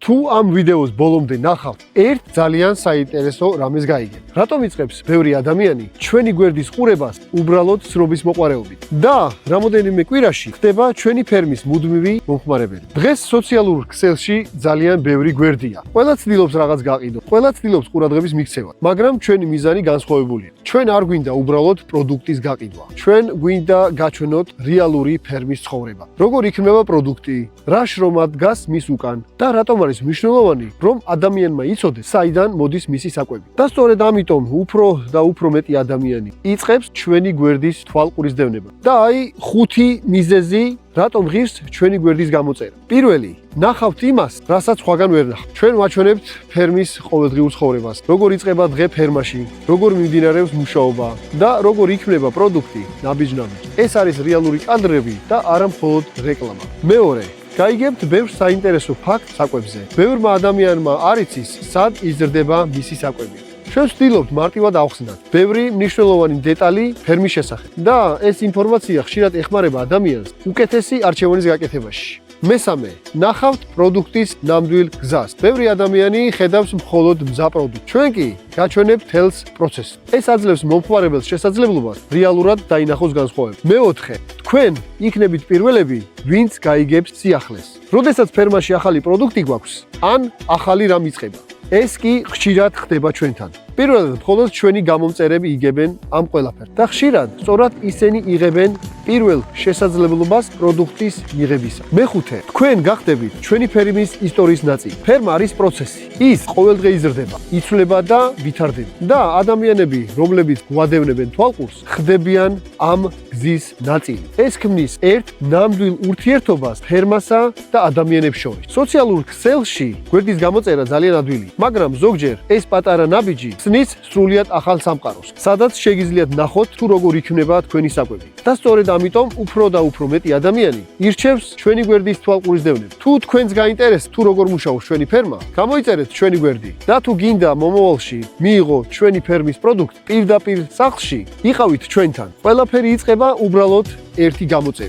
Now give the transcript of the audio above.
თუ ამ ვიდეოს ბოლომდე ნახავთ, ერთ ძალიან საინტერესო რამეს გაიგეთ. რატომ იწყებს ბევრი ადამიანი ჩვენი გვერდის ყურებას უბრალოდ სრობის მოყვარეობით და რამოდენიმე კვირაში ხდება ჩვენი ფერმის მუდმივი მომხმარებელი. დღეს სოციალურ ქსელში ძალიან ბევრი გვერდია. ყველა ცდილობს რაღაც გაყიდო, ყველა ცდილობს ყურადღების მიქცევა, მაგრამ ჩვენი მიზანი განსხვავებულია. ჩვენ არ გვინდა უბრალოდ პროდუქტის გაყიდვა. ჩვენ გვინდა გაჩვენოთ რეალური ფერმის ცხოვრება. როგორ იქნება პროდუქტი, რა შრომა დგას მის უკან და რატომ არის მნიშვნელოვანი, რომ ადამიანმა იცოდეს, საიდან მოდის მისი საკვები. და სწორედ ამიტომ უფრო და უფრო მეტი ადამიანი იწყებს ჩვენი გვერდის თვალყურისდევნება. და აი 5 მიზეზი, რატომ ღირს ჩვენი გვერდის გამოწერა. პირველი, ნახავთ იმას, რასაც სხვაგან ვერ ნახავთ. ჩვენ ვაჩვენებთ ფერმის ყოველდღიურ ცხოვრებას, როგორ იწყება დღე ფერმაში, როგორ მიმდინარეობს მუშაობა და როგორ იქმნება პროდუქტი ნაბიჯ-ნაბიჯ. ეს არის რეალური კადრები და არა მხოლოდ რეკლამა. მეორე, გაიგებთ ბევრ საინტერესო ფაქტს საკვებზე. ბევრმა ადამიანმა არ იცის, სად იზრდება მისი საკვები. ჩვენ ვცდილობთ მარტივად ავხსნათ ბევრი მნიშვნელოვანი დეტალი ფერმის შესახებ და ეს ინფორმაცია ხშირად ეხმარება ადამიანს უკეთესი არჩევანის გაკეთებაში. მესამე, ნახავთ პროდუქტის ნამდვილ გზას. ბევრი ადამიანი ხედავს მხოლოდ მზა პროდუქტს. ჩვენ კი გაჩვენებთ თელს პროცესს. ეს აძლევს მომხმარებელს შესაძლებლობას რეალურად დაინახოს განსხვავება. მეოთხე, თქვენ იქნებით პირველები, ვინც გაიგებს სიახლეს. როდესაც ფერმაში ახალი პროდუქტი გვაქვს, ან ახალი რამ იწყება. ეს კი ხშირად ხდება ჩვენთან. პირველად მხოლოდ ჩვენი გამომწერები იგებენ ამ ყველაფერს და ხშირად სწორად ისინი იღებენ პირველ შესაძლებლობას პროდუქტის მიღებისა. მეხუთე, თქვენ გახდებით ჩვენი ფერმის ისტორიის ნაწილი. ფერმა არის პროცესი. ის ყოველდღე იზრდება, იცვლება და ვითარდება. და ადამიანები, რომლებიც გვადევნებენ თვალყურს, ხდებიან ამ გზის ნაწილი. ეს ქმნის ერთ ნამდვილ ურთიერთობას ფერმასა და ადამიანებს შორის. სოციალურ ქსელში გვერდის გამოწერა ძალიან ადვილია, მაგრამ ზოგჯერ ეს პატარა ნაბიჯი ხსნის სრულიად ახალ სამყაროს, სადაც შეგიძლიათ ნახოთ თუ როგორ იქნება თქვენი საკვები. და სწორედ ამიტომ უფრო და უფრო მეტი ადამიანი ირჩევს ჩვენი გვერდის თვალყურისდევნებს. თუ თქვენს გაინტერესებს თუ როგორ მუშაობს ჩვენი ფერმა, გამოიწერეთ ჩვენი გვერდი და თუ გინდა მომავალში მიიღო ჩვენი ფერმის პროდუქტი პირდაპირ სახლში, იყავით ჩვენთან. ყველაფერი იწყება უბრალოდ ერთი გამოწერით.